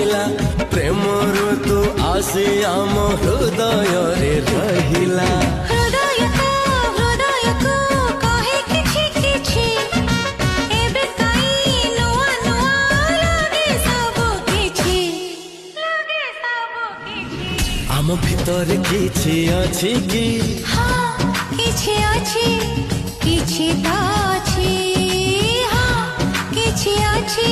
বহিলা প্রেম ঋতু আসি আম হৃদয় রে রহিলা आम भितर किछि अछि कि हाँ किछि अछि किछि तो अछि हाँ किछि अछि